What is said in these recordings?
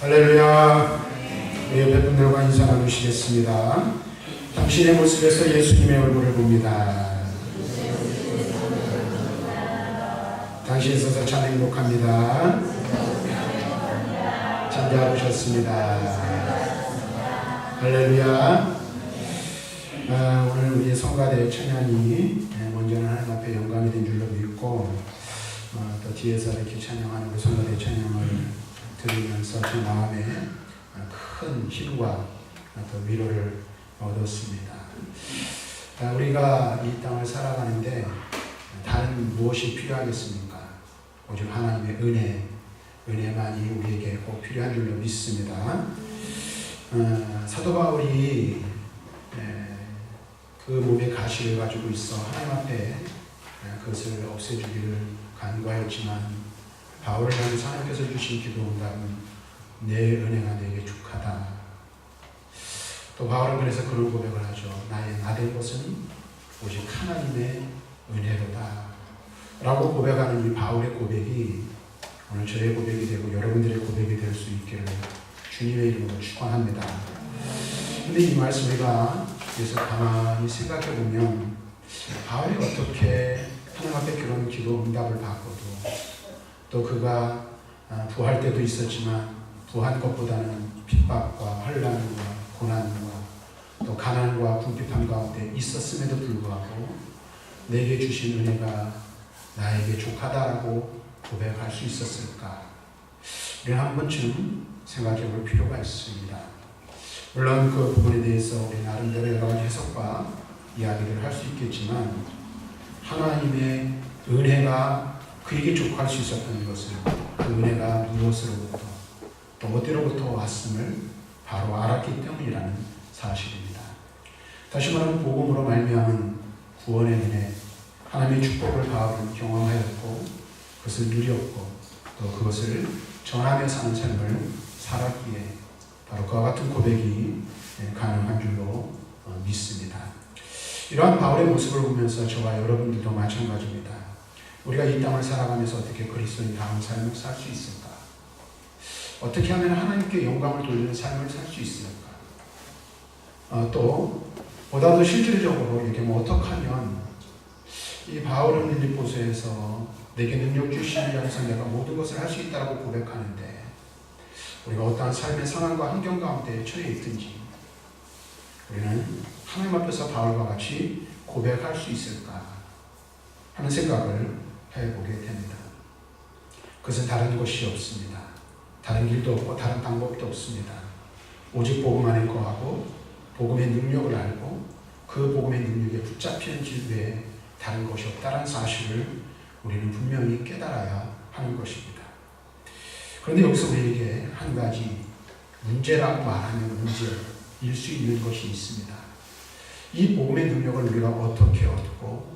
할렐루야. 우리 옆에 분들과 인사 나누시겠습니다. 당신의 모습에서 예수님의 얼굴을 봅니다. 당신 있어서 참 행복합니다. 참 잘 오셨습니다. 할렐루야. 오늘 우리 성가대 찬양이 먼저는 하나님 앞에 영광이 된 줄로 믿고 또 뒤에서 이렇게 찬양하는 우리 성가대 찬양을 들으면서 제 마음에 큰 힘과 또 위로를 얻었습니다. 우리가 이 땅을 살아가는데 다른 무엇이 필요하겠습니까? 오직 하나님의 은혜만이 우리에게 꼭 필요한 줄로 믿습니다. 사도 바울이 그 몸에 가시를 가지고 있어 하나님 앞에 그것을 없애주기를 간구하였지만 바울을 향해서 하나님께서 주신 기도 응답은 내 은혜가 내게 족하다. 또 바울은 그래서 그런 고백을 하죠. 나의 나된 것은 오직 하나님의 은혜로다 라고 고백하는 이 바울의 고백이 오늘 저의 고백이 되고 여러분들의 고백이 될 수 있기를 주님의 이름으로 축원합니다. 근데 이 말씀 우리가 그래서 가만히 생각해 보면 바울이 어떻게 하나님 앞에 그런 기도 응답을 받고도 또 그가 부할 때도 있었지만 부한 것보다는 핍박과 환난과 고난과 또 가난과 궁핍함 가운데 있었음에도 불구하고 내게 주신 은혜가 나에게 족하다라고 고백할 수 있었을까? 우리는 한 번쯤 생각해 볼 필요가 있습니다. 물론 그 부분에 대해서 우리 나름대로 여러 가지 해석과 이야기를 할 수 있겠지만 하나님의 은혜가 그에게 족할 수 있었던 것을 그 은혜가 무엇으로부터 또 어디로부터 왔음을 바로 알았기 때문이라는 사실입니다. 다시 말하면 복음으로 말미암은 구원의 은혜, 하나님의 축복을 바울은 경험하였고 그것을 누렸고 또 그것을 전하며 사는 삶을 살았기에 바로 그와 같은 고백이 가능한 줄로 믿습니다. 이러한 바울의 모습을 보면서 저와 여러분들도 마찬가지입니다. 우리가 이 땅을 살아가면서 어떻게 그리스도인다운 삶을 살 수 있을까? 어떻게 하면 하나님께 영광을 돌리는 삶을 살 수 있을까? 또 보다 더 실질적으로 얘기하면 어떻게 하면 이 바울은 빌립보서에서 내게 능력 주시기 위해서 내가 모든 것을 할 수 있다고 고백하는데 우리가 어떠한 삶의 상황과 환경 가운데 처해 있든지 우리는 하나님 앞에서 바울과 같이 고백할 수 있을까 하는 생각을 해보게 됩니다. 그것은 다른 것이 없습니다. 다른 길도 없고 다른 방법도 없습니다. 오직 복음 안에 거하고 복음의 능력을 알고 그 복음의 능력에 붙잡히는 길 외에 다른 것이 없다는 사실을 우리는 분명히 깨달아야 하는 것입니다. 그런데 여기서 우리에게 한 가지 문제라고 말하면 문제일 수 있는 것이 있습니다. 이 복음의 능력을 우리가 어떻게 얻고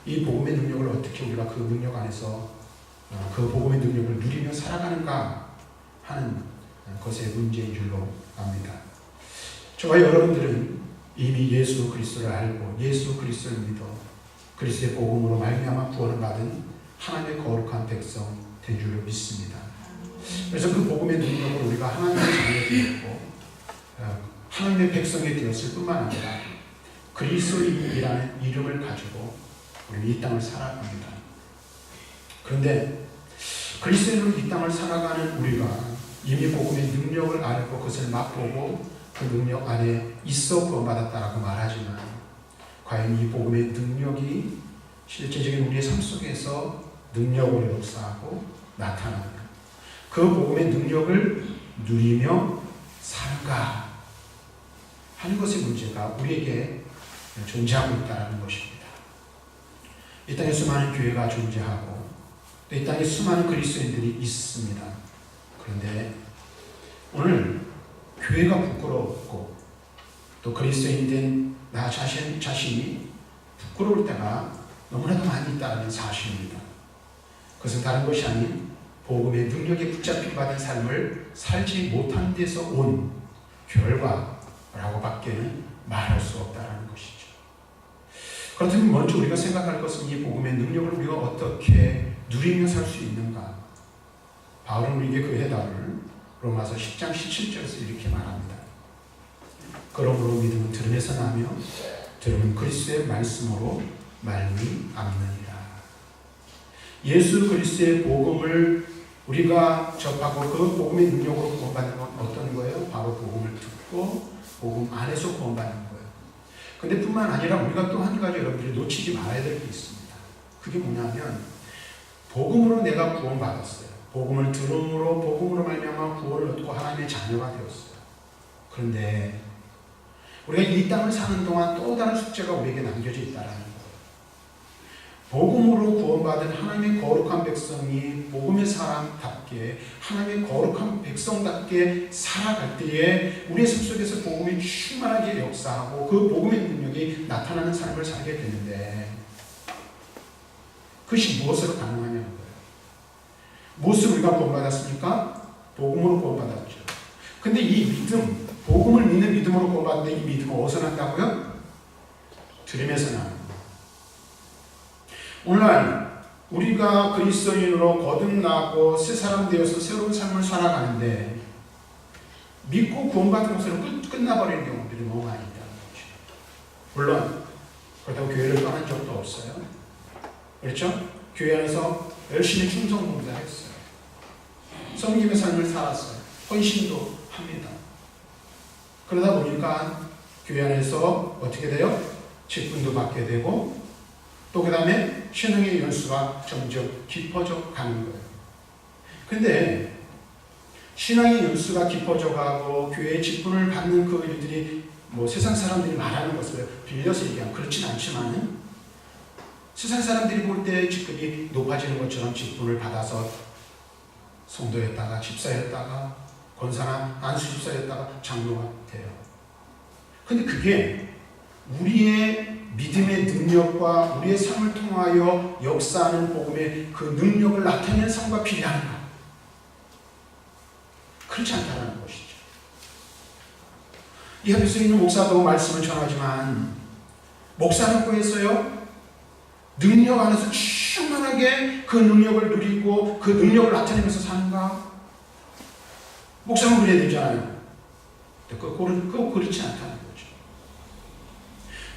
이 복음의 능력을 어떻게 우리가 그 능력 안에서 그 복음의 능력을 누리며 살아가는가 하는 것의 문제인 줄로 압니다. 저와 여러분들은 이미 예수 그리스도를 알고 예수 그리스도를 믿어 그리스도의 복음으로 말미암아 구원을 받은 하나님의 거룩한 백성 된 줄로 믿습니다. 그래서 그 복음의 능력을 우리가 하나님의 자녀이 되었고 하나님의 백성이 되었을 뿐만 아니라 그리스도인이라는 이름을 가지고 우리는 이 땅을 살아갑니다. 그런데 그리스도인으로 이 땅을 살아가는 우리가 이미 복음의 능력을 알고 그것을 맛보고 그 능력 안에 있어 구원받았다라고 말하지만 과연 이 복음의 능력이 실제적인 우리의 삶 속에서 능력으로 역사하고 나타나는 그 복음의 능력을 누리며 살까 하는 것의 문제가 우리에게 존재하고 있다는 것입니다. 이 땅에 수많은 교회가 존재하고 또 이 땅에 수많은 그리스도인들이 있습니다. 그런데 오늘 교회가 부끄럽고 또 그리스도인 된 나 자신이 부끄러울 때가 너무나도 많이 있다는 사실입니다. 그것은 다른 것이 아닌 복음의 능력에 붙잡힌 받은 삶을 살지 못한 데서 온 결과라고 밖에는 말할 수 없다는 것이죠. 그렇다면 먼저 우리가 생각할 것은 이 복음의 능력을 우리가 어떻게 누리며 살 수 있는가? 바울은 우리에게 그 해답을 로마서 10장 17절에서 이렇게 말합니다. 그러므로 믿음은 들음에서 나며 들음은 그리스도의 말씀으로 말미암느니라. 예수 그리스도의 복음을 우리가 접하고 그 복음의 능력으로 구원받는 건 어떤 거예요? 바로 복음을 듣고 복음 안에서 구원받는 거예요. 근데 뿐만 아니라 우리가 또 한 가지 여러분들이 놓치지 말아야 될 게 있습니다. 그게 뭐냐면 복음으로 내가 구원받았어요. 복음을 들음으로 복음으로 말미암아 구원을 얻고 하나님의 자녀가 되었어요. 그런데 우리가 이 땅을 사는 동안 또 다른 숙제가 우리에게 남겨져 있다는 거예요. 복음으로 구원받은 하나님의 거룩한 백성이 복음의 사람답게 하나님의 거룩한 백성답게 살아갈 때에 우리의 삶 속에서 복음이 충만하게 역사하고 그 복음의 능력이 나타나는 삶을 살게 되는데 그것이 무엇으로 가능하냐는 거예요. 무엇으로 우리가 구원받았습니까? 복음으로 구원받았죠. 근데 이 믿음, 복음을 믿는 믿음으로 구원받는데 이 믿음은 어디서 났다고요? 들음에서 나는 거예요. 오늘날 우리가 그리스도인으로 거듭나고 새 사람 되어서 새로운 삶을 살아가는데 믿고 구원받은 것으로 끝나버리는 경우들이 너무 많이 있다는 거죠. 물론 그렇다고 교회를 떠난 적도 없어요. 그렇죠? 교회 안에서 열심히 충성 봉사했어요. 성님의 삶을 살았어요. 헌신도 합니다. 그러다 보니까 교회 안에서 어떻게 돼요? 직분도 받게 되고 또 그 다음에 신앙의 연수가 점점 깊어져 가는 거예요. 근데 신앙의 연수가 깊어져 가고 교회의 직분을 받는 그 일들이 뭐 세상 사람들이 말하는 것을 빌려서 얘기하면 그렇진 않지만 세상 사람들이 볼 때 직급이 높아지는 것처럼 직분을 받아서 성도였다가 집사였다가 권사나 안수 집사였다가 장로가 돼요. 근데 그게 우리의 믿음의 능력과 우리의 삶을 통하여 역사하는 복음의 그 능력을 나타내는 삶과 비례하는가? 그렇지 않다는 것이죠. 이 앞에서 있는 목사도 말씀을 전하지만 목사라고 해서요 능력 안에서 충만하게 그 능력을 누리고 그 능력을 나타내면서 사는가? 목사는 그래야 되잖아요. 꼭 그렇지 않다는 거죠.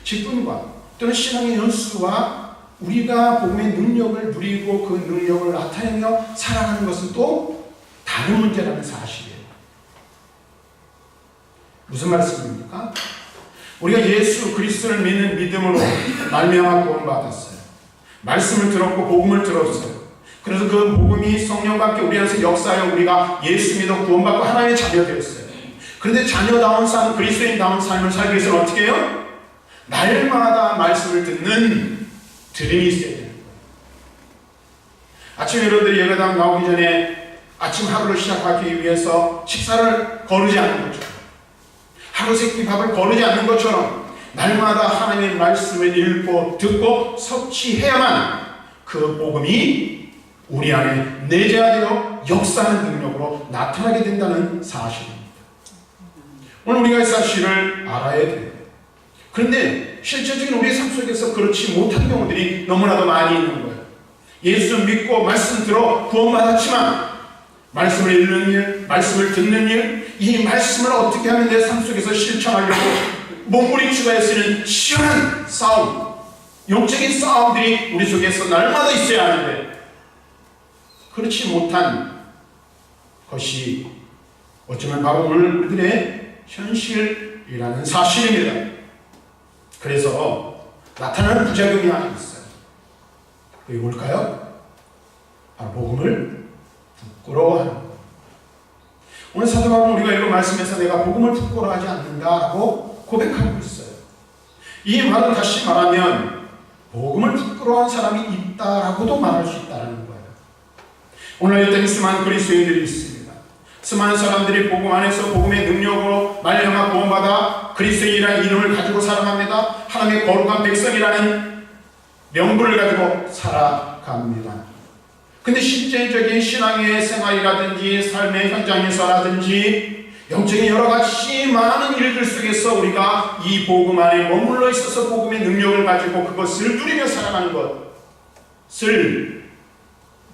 직분과 또는 신앙의 연수와 우리가 복음의 능력을 누리고 그 능력을 나타내며 살아가는 것은 또 다른 문제라는 사실이에요. 무슨 말씀입니까? 우리가 예수 그리스도를 믿는 믿음으로 말미암아 구원받았어요. 말씀을 들었고 복음을 들었어요. 그래서 그 복음이 성령과 함께 우리 안에서 역사하여 우리가 예수 믿어 구원받고 하나님의 자녀 되었어요. 그런데 자녀다운 삶, 그리스도인다운 삶을 살기 위해서는 어떻게 해요? 날마다 말씀을 듣는 들음이 있어야 되는 거예요. 아침 여러분들이 예배당 나오기 전에 아침 하루를 시작하기 위해서 식사를 거르지 않는 것처럼 하루 세끼 밥을 거르지 않는 것처럼 날마다 하나님의 말씀을 읽고 듣고 섭취해야만 그 복음이 우리 안에 내재하여 역사하는 능력으로 나타나게 된다는 사실입니다. 오늘 우리가 이 사실을 알아야 돼요. 그런데 실제적인 우리의 삶 속에서 그렇지 못한 경우들이 너무나도 많이 있는 거예요. 예수 믿고 말씀 들어 구원받았지만 말씀을 읽는 일, 말씀을 듣는 일, 이 말씀을 어떻게 하면 내 삶 속에서 실천하려고 몸부림치고 쓰는 시원한 싸움, 영적인 싸움들이 우리 속에서 날마다 있어야 하는데 그렇지 못한 것이 어쩌면 바로 오늘들의 현실이라는 사실입니다. 그래서 나타나는 부작용이 하나 있어요. 그게 뭘까요? 바로 복음을 부끄러워하는 것. 오늘 사도 바울은 우리가 읽은 말씀에서 내가 복음을 부끄러워하지 않는다라고 고백하고 있어요. 이 말은 다시 말하면 복음을 부끄러워한 사람이 있다라고도 말할 수 있다는 거예요. 오늘 일단 수많은 그리스도인들이 있습니다. 수많은 사람들이 복음 안에서 복음의 능력으로 말미암아 구원받아 그리스도인이라는 이름을 가지고 살아갑니다. 하나님의 거룩한 백성이라는 명분을 가지고 살아갑니다. 근데 실제적인 신앙의 생활이라든지 삶의 현장에서라든지 영적인 여러 가지 많은 일들 속에서 우리가 이 복음 안에 머물러 있어서 복음의 능력을 가지고 그것을 누리며 살아가는 것을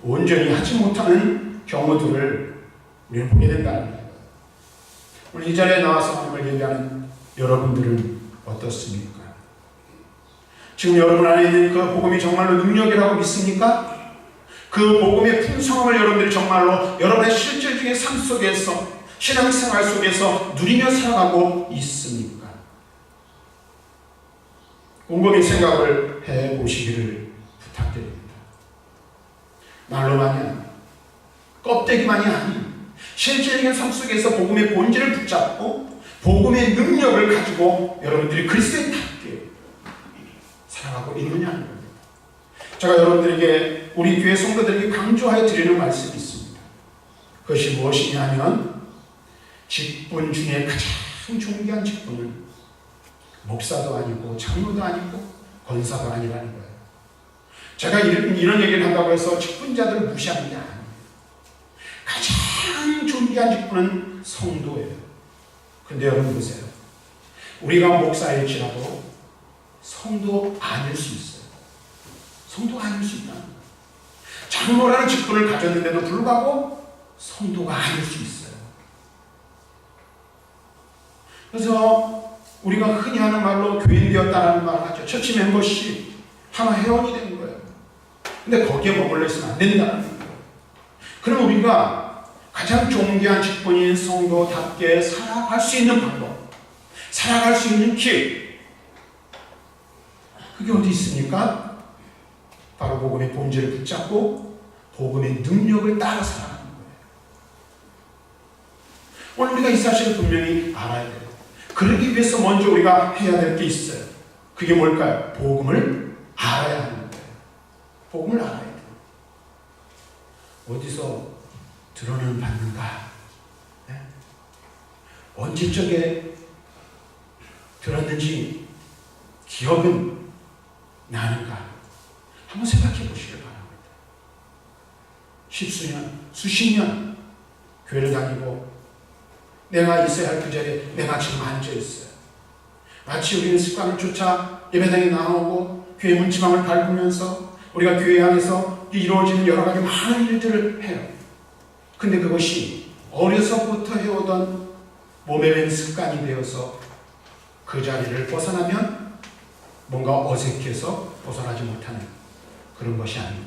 온전히 하지 못하는 경우들을 우리는 보게 된다는 거예요. 오늘 이 자리에 나와서 하나님을 얘기하는 여러분들은 어떻습니까? 지금 여러분 안에 있는 그 복음이 정말로 능력이라고 믿습니까? 그 복음의 풍성함을 여러분들이 정말로 여러분의 실질적인 삶 속에서, 신앙생활 속에서 누리며 살아가고 있습니까? 곰곰이 생각을 해보시기를 부탁드립니다. 말로만이 아닌, 껍데기만이 아닌 실질적인 삶 속에서 복음의 본질을 붙잡고 복음의 능력을 가지고 여러분들이 그리스도인답게 살아가고 있느냐는 겁니다. 제가 여러분들에게, 우리 교회 성도들에게 강조하여 드리는 말씀이 있습니다. 그것이 무엇이냐면 직분 중에 가장 존귀한 직분은 목사도 아니고 장로도 아니고 권사도 아니라는 거예요. 제가 이런 얘기를 한다고 해서 직분자들을 무시하는 게 아니에요. 가장 존귀한 직분은 성도예요. 근데 여러분 보세요. 우리가 목사일지라도 성도 아닐 수 있어요. 성도가 아닐 수 있다는 거예요. 장로라는 직분을 가졌는데도 불구하고 성도가 아닐 수 있어요. 그래서 우리가 흔히 하는 말로 교인 되었다는 말을 하죠. 처치 멤버십, 하나 회원이 되는 거예요. 근데 거기에 머물러 있으면 안 된다는 거예요. 그럼 우리가 가장 존귀한 직분인 성도답게 살아갈 수 있는 방법, 살아갈 수 있는 길, 그게 어디 있습니까? 바로 복음의 본질을 붙잡고 복음의 능력을 따라 살아가는 거예요. 오늘 우리가 이 사실을 분명히 알아야 돼요. 그러기 위해서 먼저 우리가 해야 될 게 있어요. 그게 뭘까요? 복음을 알아야 하는 거예요. 복음을 알아야 돼요. 어디서 들어는 받는가? 네? 언제적에 들었는지 기억은 나는가? 한번 생각해 보시길 바랍니다. 십수년, 수십 년 교회를 다니고 내가 있어야 할 그 자리에 내가 지금 앉아있어요. 마치 우리는 습관을 쫓아 예배당에 나오고 교회 문지방을 밟으면서 우리가 교회 안에서 이루어지는 여러 가지 많은 일들을 해요. 근데 그것이 어려서부터 해오던 몸에 밴 습관이 되어서 그 자리를 벗어나면 뭔가 어색해서 벗어나지 못하는 그런 것이 아니에요.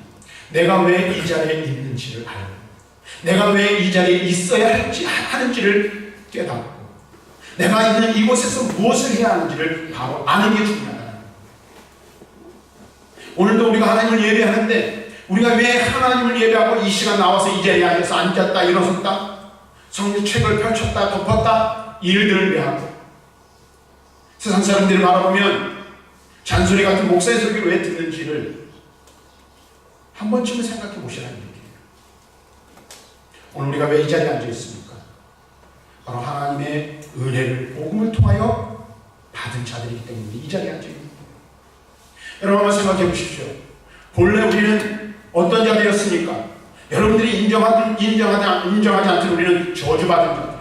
내가 왜 이 자리에 있는지를 알고, 내가 왜 이 자리에 있어야 하는지를 깨닫고, 내가 있는 이곳에서 무엇을 해야 하는지를 바로 아는 게 중요하다. 오늘도 우리가 하나님을 예배하는데 우리가 왜 하나님을 예배하고 이 시간 나와서 이 자리에 앉아서 앉았다 일어섰다 성경책을 펼쳤다 덮었다 이 일들을 왜 하고, 세상 사람들이 바라보면 잔소리 같은 목사의 설교를 왜 듣는지를 한 번쯤은 생각해 보시라는 얘기예요. 오늘 우리가 왜 이 자리에 앉아 있습니까? 바로 하나님의 은혜를 복음을 통하여 받은 자들이기 때문에 이 자리에 앉아 있는 거예요. 여러분 한번 생각해 보십시오. 본래 우리는 어떤 자들이었습니까? 여러분들이 인정하지 않던 우리는 저주받은 자들,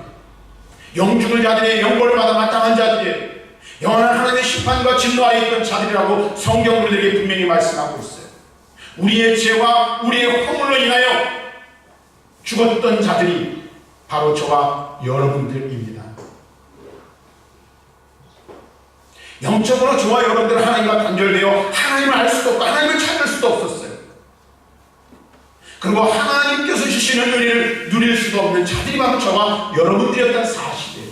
영죽을 자들의 영벌을 받아 마땅한 자들이에요. 영원한 하나님의 심판과 진노하에 있던 자들이라고 성경 우리에게 분명히 말씀하고 있어요. 우리의 죄와 우리의 허물로 인하여 죽었던 자들이 바로 저와 여러분들입니다. 영적으로 저와 여러분들은 하나님과 단절되어 하나님을 알 수도 없고 하나님을 찾을 수도 없었어요. 그리고 하나님께서 주시는 은혜를 누릴 수도 없는 자들이 바로 저와 여러분들이었다는 사실이에요.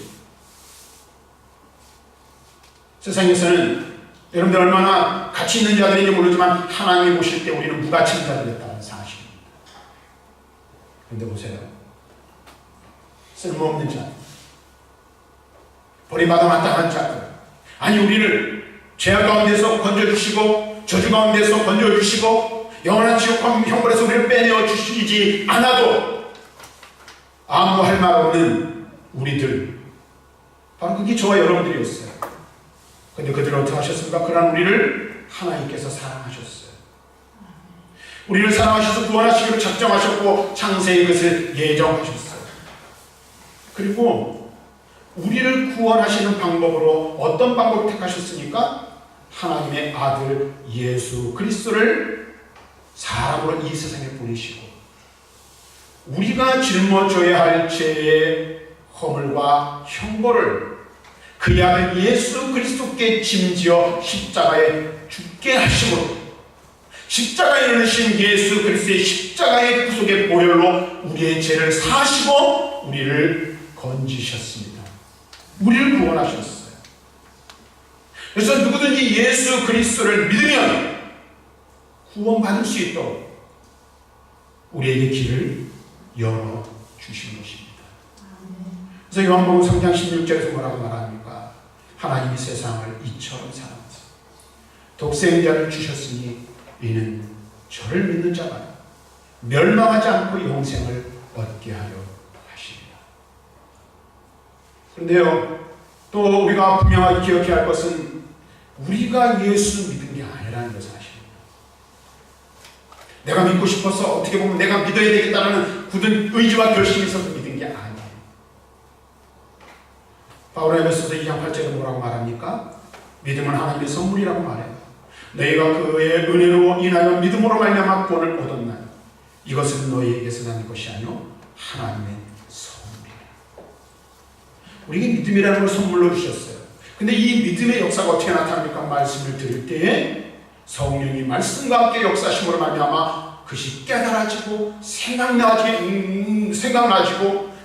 세상에서는 여러분들 얼마나 가치 있는 자들인지 모르지만 하나님이 보실 때 우리는 무가치한 자들이었다는 사실입니다. 그런데 보세요. 쓸모없는 자들, 버림받아 마땅한 자들, 아니 우리를 죄악 가운데서 건져주시고 저주 가운데서 건져주시고 영원한 지옥 형벌에서 우리를 빼내어 주시지 않아도 아무 할 말 없는 우리들, 바로 그게 저와 여러분들이었어요. 근데 그들은 어떻게 하셨습니까? 그러나 우리를 하나님께서 사랑하셨어요. 우리를 사랑하셔서 구원하시기로 작정하셨고 창세의 것을 예정하셨어요. 그리고 우리를 구원하시는 방법으로 어떤 방법을 택하셨습니까? 하나님의 아들 예수 그리스도를 사람으로 이 세상에 보내시고 우리가 짊어져야 할 죄의 허물과 형벌을 그의 아들 예수 그리스도께 짐지어 십자가에 죽게 하심으로 십자가에 이르신 예수 그리스도의 십자가의 구속의 보혈로 우리의 죄를 사시고 우리를 건지셨습니다. 우리를 구원하셨어요. 그래서 누구든지 예수 그리스도를 믿으면 구원받을 수 있도록 우리에게 길을 열어주신 것입니다. 그래서 요한복음 3장 16절에서 뭐라고 말합니까? 하나님이 세상을 이처럼 사랑하사 독생자를 주셨으니 이는 저를 믿는 자가 멸망하지 않고 영생을 얻게 하려 하십니다. 그런데요, 또 우리가 분명하게 기억해야 할 것은 우리가 예수 믿은 게 아니라는 것을 아십니다. 내가 믿고 싶어서 어떻게 보면 내가 믿어야 되겠다는 굳은 의지와 결심이 있어서 믿은 게 아니에요. 바울은 에베소서 2장 8절에 뭐라고 말합니까? 믿음은 하나님의 선물이라고 말해요. 너희가 그의 은혜로 인하여 믿음으로 말미암아 구원을 얻었나니 이것은 너희에게서 난 것이 아니요 하나님의 선물이라. 우리에게 믿음이라는 걸 선물로 주셨어요. 근데 이 믿음의 역사가 어떻게 나타납니까? 말씀을 들을 때에 성령이 말씀과 함께 역사심으로 말미암아 그것이 깨달아지고 생각나지고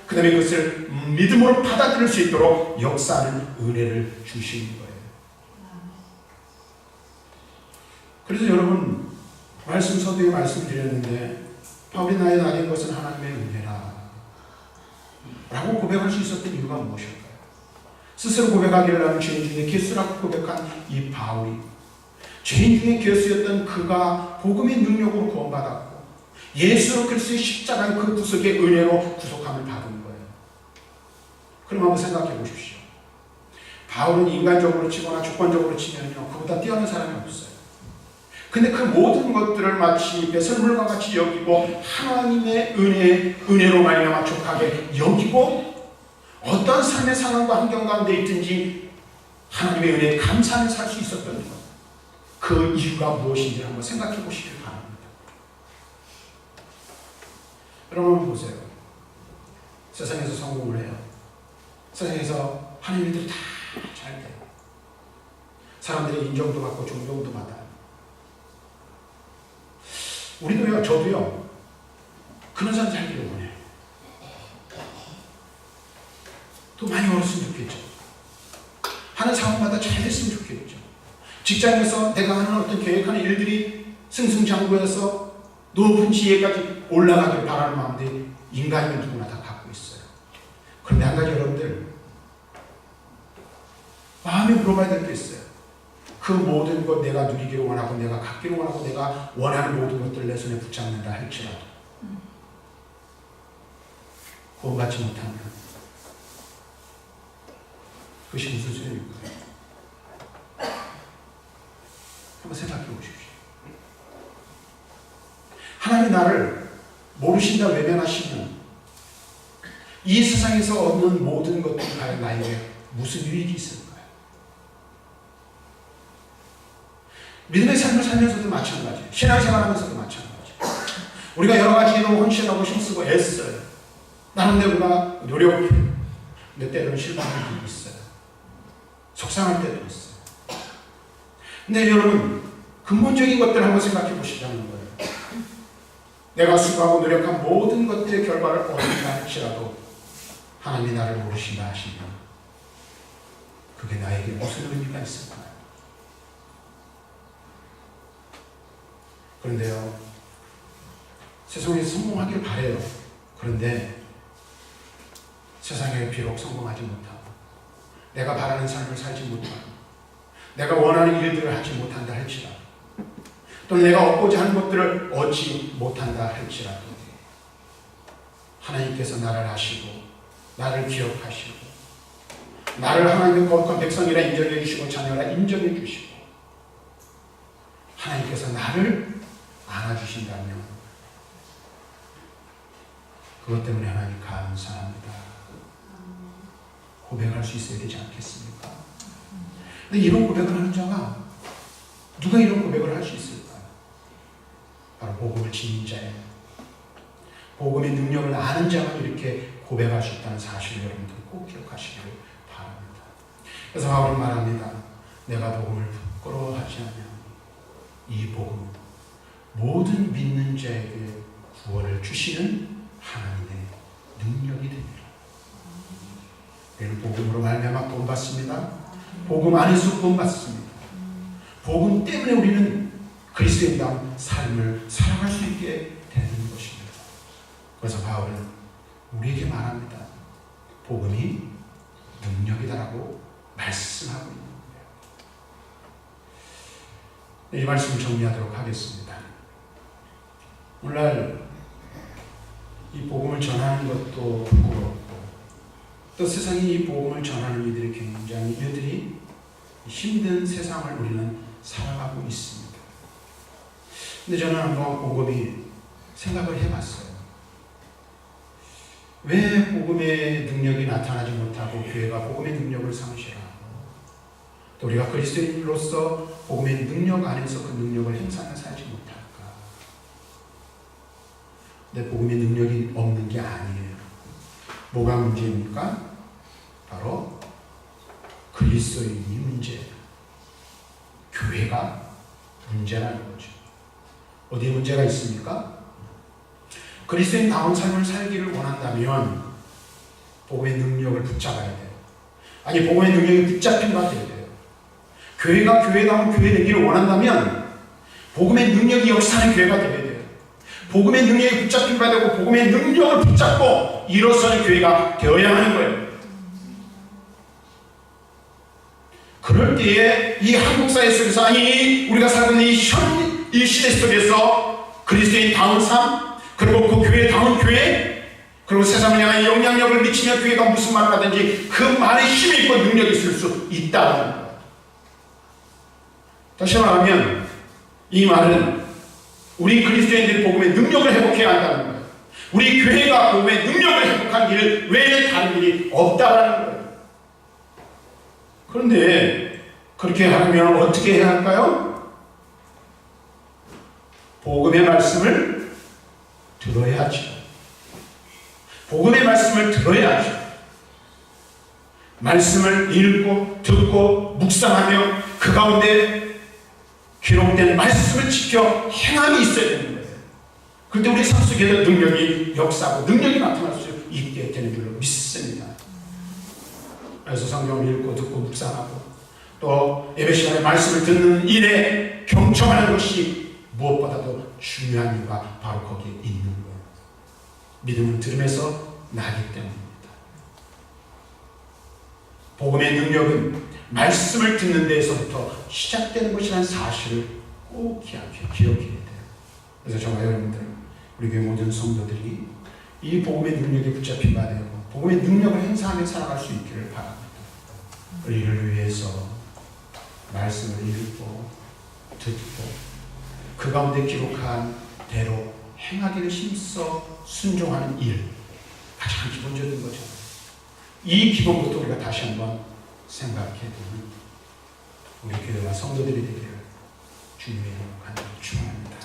그 다음에 그것을 믿음으로 받아들일 수 있도록 역사하는 은혜를 주시는 거예요. 그래서 여러분 말씀 서두에 말씀드렸는데 바울이 나의 나인 것은 하나님의 은혜라 라고 고백할 수 있었던 이유가 무엇일까요? 스스로 고백하기를 나는 죄인 중에 괴수라고 고백한 이 바울이 죄인 중에 괴수였던 그가 복음의 능력으로 구원받았고 예수 그리스도의 십자가의 그 구속의 은혜로 구속함을 받은 거예요. 그럼 한번 생각해 보십시오. 바울은 인간적으로 치거나 조건적으로 치면요 그보다 뛰어난 사람이 없어요. 근데 그 모든 것들을 마치 배설물과 같이 여기고 하나님의 은혜로 말미암아 족하게 여기고 어떤 삶의 상황과 환경 가운데 있든지 하나님의 은혜에 감사하며 살 수 있었던 것, 그 이유가 무엇인지 한번 생각해 보시길 바랍니다. 여러분 보세요. 세상에서 성공을 해요. 세상에서 하는 일들이 다 잘 돼요. 사람들의 인정도 받고 존경도 받아요. 우리도요, 저도요, 그런 사람 살기를 원해요. 또 많이 벌었으면 좋겠죠. 하는 상황마다 잘 됐으면 좋겠죠. 직장에서 내가 하는 어떤 계획하는 일들이 승승장구해서 높은 지혜까지 올라가길 바라는 마음들이 인간이면 누구나 다 갖고 있어요. 그런데 한 가지 여러분들, 마음에 물어봐야 될 게 있어요. 그 모든 것 내가 누리기를 원하고 내가 갖기를 원하고 내가 원하는 모든 것들을 내 손에 붙잡는다 할지라도 구원받지 못하면 그것이 무슨 소용일까요? 한번 생각해 보십시오. 하나님이 나를 모르신다 외면하시면 이 세상에서 얻는 모든 것들이 과연 나에게 무슨 유익이 있을까요? 믿음의 삶을 살면서도 마찬가지예요. 신앙생활 하면서도 마찬가지예요. 우리가 여러 가지로 헌신하고 힘쓰고 애써요. 나름대로 우리가 노력해요. 근데 때로는 실망할 때도 있어요. 속상할 때도 있어요. 근데 여러분, 근본적인 것들을 한번 생각해 보시자는 거예요. 내가 수고하고 노력한 모든 것들의 결과를 얻는다 할지라도 하나님이 나를 모르신다 하시면 그게 나에게 무슨 의미가 있을까요? 그런데요, 세상에서 성공하길 바래요. 그런데 세상에 비록 성공하지 못하고 내가 바라는 삶을 살지 못하고 내가 원하는 일들을 하지 못한다 할지라도 또 내가 얻고자 하는 것들을 얻지 못한다 할지라도 하나님께서 나를 아시고 나를 기억하시고 나를 하나님의 거룩한 백성이라 인정해 주시고 자녀라 인정해 주시고 하나님께서 나를 안아주신다면 그것 때문에 하나님 감사합니다 고백할 수 있어야 되지 않겠습니까? 근데 이런 고백을 하는 자가 누가 이런 고백을 할 수 있을까요? 바로 복음을 지닌 자예요. 복음의 능력을 아는 자만 이렇게 고백할 수 있다는 사실을 여러분들 꼭 기억하시기를 바랍니다. 그래서 바울은 말합니다. 내가 복음을 부끄러워하지 않으면 이 복음은 모든 믿는 자에게 구원을 주시는 하나님의 능력이 됩니다. 우리는 복음으로 말미암아 구원받습니다. 복음 안에서 구원받습니다. 복음 때문에 우리는 그리스도인다운 삶을 살아갈 수 있게 되는 것입니다. 그래서 바울은 우리에게 말합니다. 복음이 능력이다라고 말씀하고 있는 거예요. 이 말씀을 정리하도록 하겠습니다. 오늘날 이 복음을 전하는 것도 부끄럽고 또 세상에 이 복음을 전하는 이들이 굉장히 이들이 힘든 세상을 우리는 살아가고 있습니다. 근데 저는 한번 곰곰이 생각을 해봤어요. 왜 복음의 능력이 나타나지 못하고 교회가 복음의 능력을 상실하고 또 우리가 그리스도인으로서 복음의 능력 안에서 그 능력을 행사하며 살지 못할까? 근데 복음의 능력이 없는 게 아니에요. 뭐가 문제입니까? 바로 그리스도인이 문제예요. 교회가 문제라는 거죠. 어디에 문제가 있습니까? 그리스도인다운 삶을 살기를 원한다면 복음의 능력을 붙잡아야 돼요. 아니 복음의 능력이 붙잡힌 바 되어야 돼요. 교회가 교회다운 교회 되기를 원한다면 복음의 능력이 역사하는 교회가 되어야 돼요. 복음의 능력이 붙잡힌 바 되고 복음의 능력을 붙잡고 일어서는 교회가 되어야 하는 거예요. 그럴 때에 이 한국 사회 속에서 아니 우리가 살고 있는 이 시대 속에서 그리스도인다운 삶 그리고 그 교회다운 교회 그리고 세상을 향한 영향력을 미치며 교회가 무슨 말을 하든지 그 말에 힘이 있고 능력이 있을 수 있다는 거예요. 다시 말하면 이 말은 우리 그리스도인들이 복음의 능력을 회복해야 한다는 거예요. 우리 교회가 복음의 능력을 회복한 길 외에 다른 길이 없다라는 거예요. 그런데 그렇게 하려면 어떻게 해야 할까요? 복음의 말씀을 들어야죠. 복음의 말씀을 들어야죠. 말씀을 읽고 듣고 묵상하며 그 가운데 기록된 말씀을 지켜 행함이 있어야 되는 거예요. 그런데 우리 삶 속에서 능력이 역사하고 능력이 나타날 수 있게 되는 줄로 믿습니다. 그래서 성경을 읽고 듣고 묵상하고 또 예배 시간에 말씀을 듣는 일에 경청하는 것이 무엇보다도 중요한 이유가 바로 거기에 있는 거예요. 믿음은 들음에서 나기 때문입니다. 복음의 능력은 말씀을 듣는 데에서부터 시작되는 것이라는 사실을 꼭 기억해야 돼요. 그래서 정말 여러분들 우리 교회 모든 성도들이 이 복음의 능력에 붙잡힌 바 되고 복음의 능력을 행사하며 살아갈 수 있기를 바랍니다. 이를 위해서 말씀을 읽고 듣고 그 가운데 기록한 대로 행하기를 힘써 순종하는 일 가장 기본적인 거죠. 이 기본부터 우리가 다시 한번 생각해보는 우리 교회와 성도들이 되기를 주님의 이름으로 간절히 축원합니다.